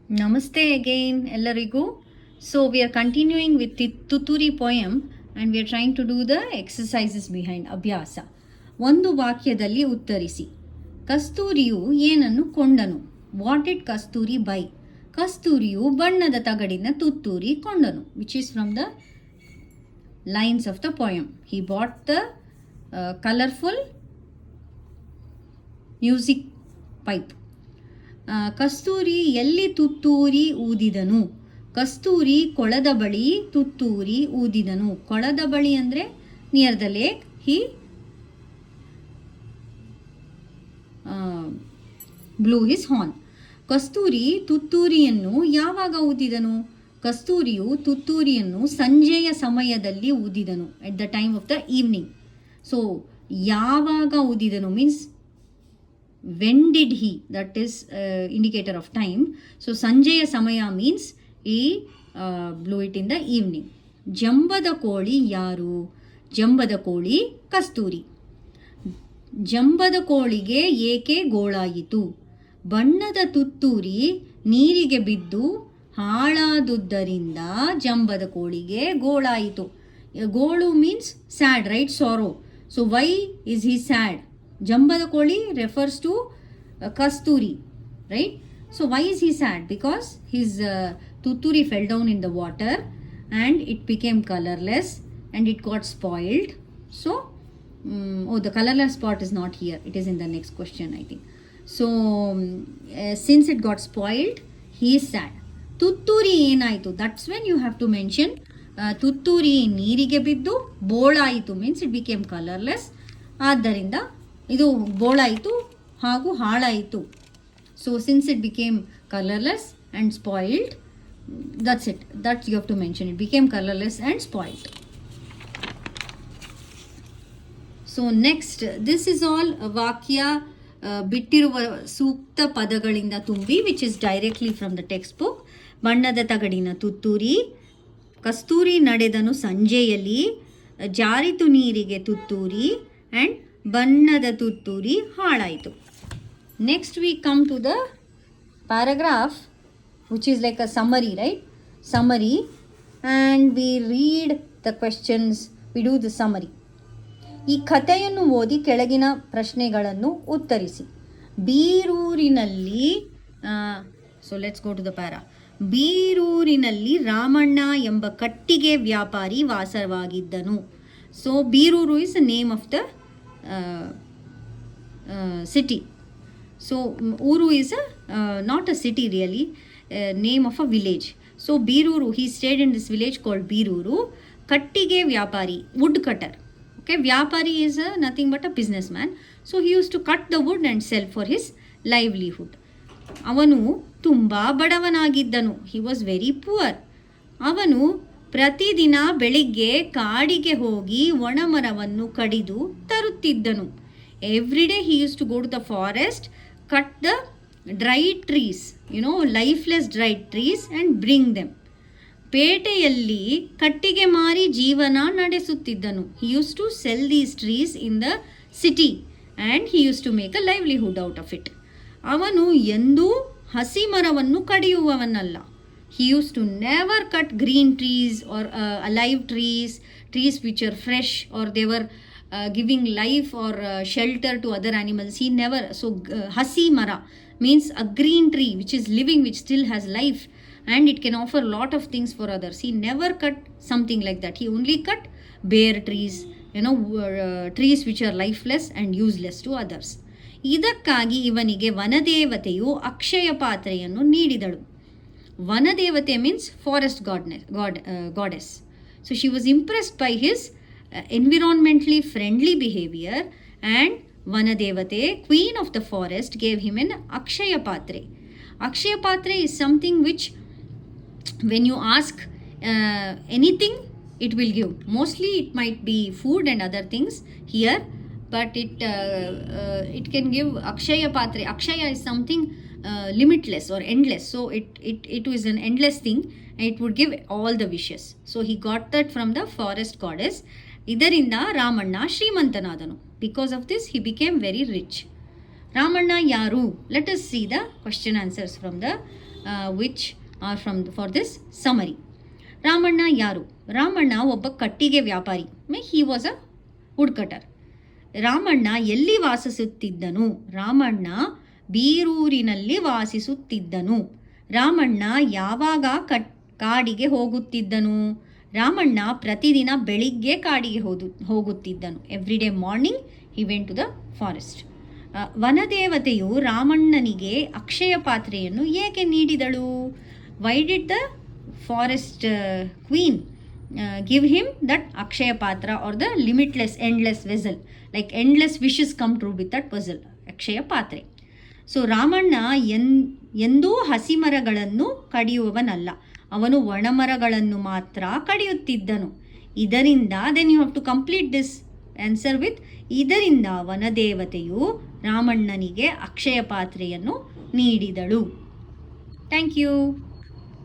Namaste again, ellarigu. So we are continuing with the Tuturi poem and we are trying to do the exercises behind ಅಭ್ಯಾಸ. ಒಂದು ವಾಕ್ಯದಲ್ಲಿ ಉತ್ತರಿಸಿ. ಕಸ್ತೂರಿಯು ಏನನ್ನು ಕೊಂಡನು? What it Kasturi buy? ಕಸ್ತೂರಿಯು ಬಣ್ಣದ ತಗಡಿನ ತುತ್ತೂರಿ ಕೊಂಡನು. Which is from the lines of the poem. He bought the colorful music pipe. Kasturi ಎಲ್ಲಿ ತುತ್ತೂರಿ ಊದಿದನು? ಕಸ್ತೂರಿ ಕೊಳದ ಬಳಿ ತುತ್ತೂರಿ ಊದಿದನು. ಕೊಳದ ಬಳಿ ಅಂದರೆ near the lake. He blew his horn. Kasturi ತುತ್ತೂರಿಯನ್ನು ಯಾವಾಗ ಊದಿದನು? ಕಸ್ತೂರಿಯು ತುತ್ತೂರಿಯನ್ನು ಸಂಜೆಯ ಸಮಯದಲ್ಲಿ ಊದಿದನು. At the time of the evening. So ಯಾವಾಗ ಊದಿದನು means when did he, that is indicator of time. So sanjaya samaya means he blew it in the evening. ಜಂಬದ ಕೋಳಿ ಯಾರು? ಜಂಬದ ಕೋಳಿ ಕಸ್ತೂರಿ. ಜಂಬದ ಕೋಳಿಗೆ ಏಕೆ ಗೋಳಾಯಿತು? ಬಣ್ಣದ ತುತ್ತೂರಿ ನೀರಿಗೆ ಬಿದ್ದು ಹಾಳಾದುದರಿಂದ ಜಂಬದ ಕೋಳಿಗೆ ಗೋಳಾಯಿತು. ಗೋಳು means sad, right? Sorrow. So why is he sad? Jambada Koli refers to Kasturi, right? So why is he sad? Because his tuturi fell down in the water and it became colorless and it got spoiled. So, the colorless part is not here. It is in the next question, I think. So, since it got spoiled, he is sad. Tutturi enaitu. That's when you have to mention tutturi ನೀರಿಗೆ ಬಿದ್ದು ಬೋಳಾಯಿತು means it became colorless. ಆದ್ದರಿಂದ ಇದು ಬೋಳಾಯಿತು ಹಾಗೂ ಹಾಳಾಯಿತು. So since it became colourless and spoiled, that's it. That you have to mention. It became colourless and spoiled. So next, this is all ವಾಕ್ಯ ಬಿಟ್ಟಿರುವ ಸೂಕ್ತ ಪದಗಳಿಂದ ತುಂಬಿ, which is directly from the text book. ಬಣ್ಣದ ತಗಡಿನ ತುತ್ತೂರಿ, ಕಸ್ತೂರಿ ನಡೆದನು ಸಂಜೆಯಲ್ಲಿ, ಜಾರಿತು ನೀರಿಗೆ ತುತ್ತೂರಿ, ಆ್ಯಂಡ್ ಬಣ್ಣದ ತುತ್ತೂರಿ ಹಾಳಾಯಿತು. Next we come to the paragraph which is like a summary, right? Summary, and we read the questions, we do the summary. ಈ ಕಥೆಯನ್ನು ಓದಿ ಕೆಳಗಿನ ಪ್ರಶ್ನೆಗಳನ್ನು ಉತ್ತರಿಸಿ. ಬೀರೂರಿನಲ್ಲಿ, so let's go to the para. ಬೀರೂರಿನಲ್ಲಿ ರಾಮಣ್ಣ ಎಂಬ ಕಟ್ಟಿಗೆ ವ್ಯಾಪಾರಿ ವಾಸವಾಗಿದ್ದನು. So Birur is the name of the city. So Uru is not a city really, name of a village. So Biruru, he stayed in this village called Biruru. Kattige vyapari, wood cutter. Okay, vyapari is nothing but a businessman. So he used to cut the wood and sell for his livelihood. ಅವನು ತುಂಬ ಬಡವನಾಗಿದ್ದನು. he was very poor. ಅವನು ಪ್ರತಿದಿನ ಬೆಳಿಗ್ಗೆ ಕಾಡಿಗೆ ಹೋಗಿ ಒಣಮರವನ್ನು ಕಡಿದು ತರುತ್ತಿದ್ದನು. Every day he use to go to the forest, cut the dry trees, lifeless dry trees and bring them. ಪೇಟೆಯಲ್ಲಿ ಕಟ್ಟಿಗೆ ಮಾರಿ ಜೀವನ ನಡೆಸುತ್ತಿದ್ದನು. He use to sell these trees in the city and he use to make a livelihood out of it. ಅವನು ಎಂದೂ ಹಸಿ ಮರವನ್ನು ಕಡಿಯುವವನಲ್ಲ. He used to never cut green trees or alive trees which are fresh or they were giving life or shelter to other animals. He never. So hasi mara means a green tree which is living, which still has life and it can offer lot of things for others. He never cut something like that. He only cut bare trees, trees which are lifeless and useless to others. ಇದಕ್ಕಾಗಿ ಇವನಿಗೆ ವನದೇವತೆಯು ಅಕ್ಷಯ ಪಾತ್ರೆಯನ್ನು ನೀಡಿದಳು. Vanadevate means forest goddess. So she was impressed by his environmentally friendly behavior, and Vanadevate, queen of the forest, gave him an Akshaya Patre. Akshaya Patre is something which when you ask anything, it will give. Mostly it might be food and other things here, but it can give Akshaya Patre. Akshaya is something limitless or endless. So it was an endless thing and it would give all the wishes. So he got that from the forest goddess. ಇದರಿಂದ Ramanna ಶ್ರೀಮಂತನಾದನು. Because of this he became very rich. Ramanna ಯಾರು? Let us see the question answers from the which are for this summary. Ramanna ಯಾರು? ರಾಮಣ್ಣ ಒಬ್ಬ ಕಟ್ಟಿಗೆ ವ್ಯಾಪಾರಿ. He was a wood cutter. Ramanna ಎಲ್ಲಿ ವಾಸಿಸುತ್ತಿದ್ದನು? ರಾಮಣ್ಣ ಬೀರೂರಿನಲ್ಲಿ ವಾಸಿಸುತ್ತಿದ್ದನು. ರಾಮಣ್ಣ ಯಾವಾಗ ಕಾಡಿಗೆ ಹೋಗುತ್ತಿದ್ದನು? ರಾಮಣ್ಣ ಪ್ರತಿದಿನ ಬೆಳಿಗ್ಗೆ ಕಾಡಿಗೆ ಹೋಗುತ್ತಿದ್ದನು. Every day morning he went to the forest. ವನದೇವತೆಯು ರಾಮಣ್ಣನಿಗೆ ಅಕ್ಷಯ ಪಾತ್ರೆಯನ್ನು ಏಕೆ ನೀಡಿದಳು? Why did the forest queen give him that akshaya patra or the limitless endless vessel, like endless wishes come true with that puzzle, akshaya patre. So Ramanna ಎಂದೂ ಹಸಿಮರಗಳನ್ನು ಕಡಿಯುವವನಲ್ಲ, ಅವನು ಒಣಮರಗಳನ್ನು ಮಾತ್ರ ಕಡಿಯುತ್ತಿದ್ದನು. ಇದರಿಂದ then you have to complete this answer with ಇದರಿಂದ ವನದೇವತೆಯು ರಾಮಣ್ಣನಿಗೆ ಅಕ್ಷಯ ಪಾತ್ರೆಯನ್ನು ನೀಡಿದಳು. Thank you.